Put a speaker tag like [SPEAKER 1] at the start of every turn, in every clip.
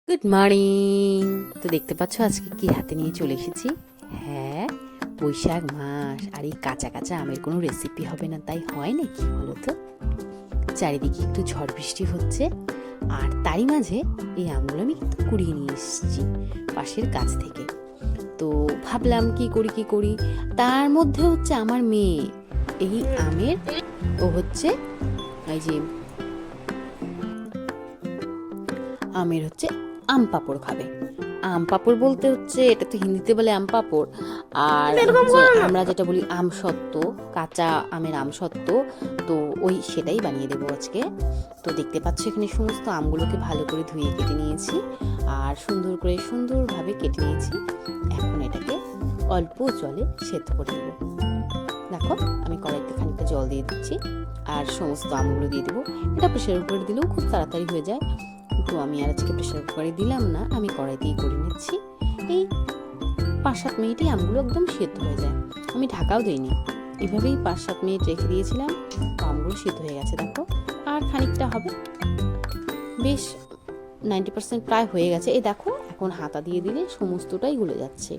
[SPEAKER 1] Good morning. তো দেখতে পাচ্ছ আজকে কি হাতে নিয়ে চলে এসেছি। হ্যাঁ, বৈশাখ মাস আর এই কাঁচা কাঁচা আমের কোনো রেসিপি হবে না তাই হয় নাকি বলো তো। চারিদিকে একটু ঝড় বৃষ্টি হচ্ছে আর তারই মাঝে এই আমগুলো আমি কিন্তু কুড়িয়ে নিয়ে এসেছি পাশের গাছ থেকে। তো ভাবলাম কি করি, তার মধ্যে হচ্ছে আমার মেয়ে এই আমের ও হচ্ছে এই যে আমের হচ্ছে আম পাঁপড় খাবে। আম পাঁপড় বলতে হচ্ছে এটা তো হিন্দিতে বলে আম পাঁপড়, আর আমরা যেটা বলি আমসত্ত্ব, কাঁচা আমের আমসত্ত্ব। তো ওই সেটাই বানিয়ে দেবো আজকে। তো দেখতে পাচ্ছ এখানে সমস্ত আমগুলোকে ভালো করে ধুয়ে কেটে নিয়েছি আর সুন্দরভাবে কেটে নিয়েছি। এখন এটাকে অল্প জলে সেদ্ধ করে দেবো। দেখো আমি কড়াইতে খানিকটা জল দিয়ে দিচ্ছি আর সমস্ত আমগুলো দিয়ে দেবো। এটা প্রেশার কুকারে দিলেও খুব তাড়াতাড়ি হয়ে যায়, তো আমি আর আজকে প্রেশার কুকারে দিলাম না, আমি কড়াইতেই করে নিচ্ছি। এই 5-7 মিনিটেই আমগুলো একদম সেদ্ধ হয়ে যায়। আমি ঢাকাও দিইনি, এভাবেই 5-7 মিনিট রেখে দিয়েছিলাম। আমগুলো সেদ্ধ হয়ে গেছে দেখো, আর খানিকটা হবে, বেশ 90% প্রায় হয়ে গেছে। এই দেখো এখন হাতা দিয়ে দিলে সমস্তটাই গলে যাচ্ছে।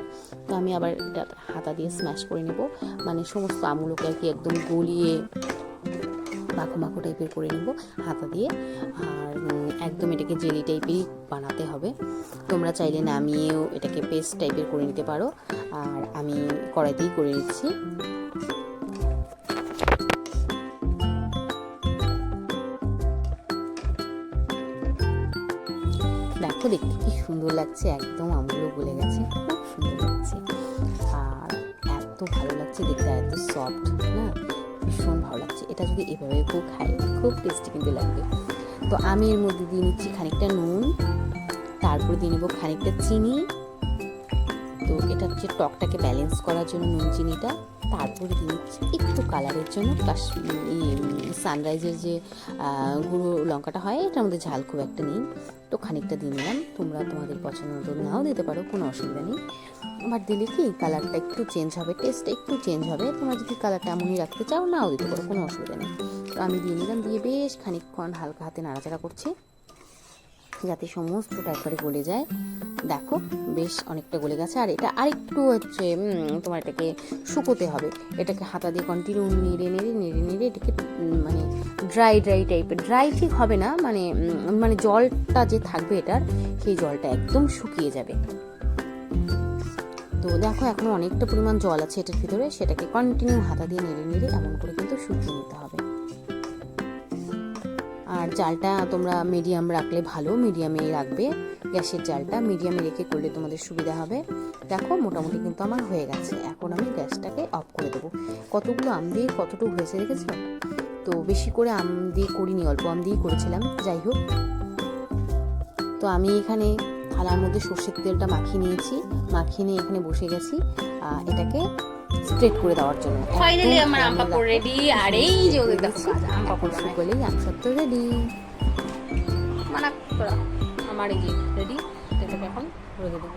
[SPEAKER 1] তো আমি আবার এটা হাতা দিয়ে স্ম্যাশ করে নেব, মানে সমস্ত আমগুলোকে আর কি একদম গলিয়ে মাখো টাইপের করে নেব হাতা দিয়ে। আর একদম এটাকে জেলি টাইপেরই বানাতে হবে। তোমরা চাইলে নামিয়েও এটাকে পেস্ট টাইপের করে নিতে পারো, আর আমি কড়াইতেই করে নিচ্ছি। দেখো দেখতে কি সুন্দর লাগছে, একদম আমগুলো গলে গেছে, খুব সুন্দর লাগছে আর এত ভালো লাগছে দেখতে, এত সফট না, ভীষণ ভালো লাগছে। এটা যদি এভাবে কেউ খায় খুব টেস্টি কিন্তু লাগবে। তো আমি এর মধ্যে দিয়ে নিচ্ছি খানিকটা নুন, তারপরে দিয়ে নেবো খানিকটা চিনি। তো এটা হচ্ছে টকটাকে ব্যালেন্স করার জন্য নুন চিনিটা। তারপরে দিয়ে নিচ্ছি একটু কালারের জন্য সানরাইজের যে গুঁড়ো লঙ্কাটা হয়, এটার মধ্যে ঝাল খুব একটা নেই, তো খানিকটা দিয়ে নিলাম। তোমরা তোমাদের পছন্দ মতো নাও দিতে পারো, কোনো অসুবিধা নেই। আবার দিলে কি কালারটা একটু চেঞ্জ হবে, টেস্টটা একটু চেঞ্জ হবে। তোমরা যদি কালারটা এমনই রাখতে চাও নাও দিতে পারো, কোনো অসুবিধা নেই। তো আমি দিয়ে নিলাম, দিয়ে বেশ খানিকক্ষণ হালকা হাতে নাড়াচাড়া করছি যাতে সমস্তটা একবারে গলে যায়। দেখো বেশ অনেকটা গলে গেছে, আর এটা আরেকটু হচ্ছে তোমার এটাকে শুকোতে হবে। এটাকে হাতা দিয়ে কন্টিনিউ নেড়ে এটাকে মানে ড্রাই টাইপের, ড্রাই ঠিক হবে না, মানে জলটা যে থাকবে এটার, সেই জলটা একদম শুকিয়ে যাবে। তো দেখো এখনো অনেকটা পরিমাণ জল আছে এটার ভিতরে, সেটাকে কন্টিনিউ হাতা দিয়ে নেড়ে এমন করে কিন্তু শুকিয়ে নিতে হবে। আর জালটা তোমরা মিডিয়াম রাখলে ভালো, মিডিয়ামে রাখবে, গ্যাসের জালটা মিডিয়ামে রেখে করলে তোমাদের সুবিধা হবে। দেখো মোটামুটি কিন্তু আমার হয়ে গেছে, এখন আমি গ্যাসটাকে অফ করে দেবো। কতগুলো আম দিয়ে কতটুকু হয়েছে দেখেছো? তো বেশি করে আম দিয়ে করিনি, অল্প আম দিয়েই করেছিলাম, যাই হোক। তো আমি এখানে থালার মধ্যে সর্ষের তেলটা মাখিয়ে নিয়েছি, মাখিয়ে নিয়ে এখানে বসে গেছি এটাকে স্প্রেড করে দেওয়ার জন্য।
[SPEAKER 2] ফাইনালি আমার আম পাপড় রেডি, আর এই যে ওদের দেখো আম পাপড়
[SPEAKER 1] শুকলেই আম সত্য রেডি।
[SPEAKER 2] মানে তোরা আমার এই যে রেডি, এটাকে এখন রেখে দেবো।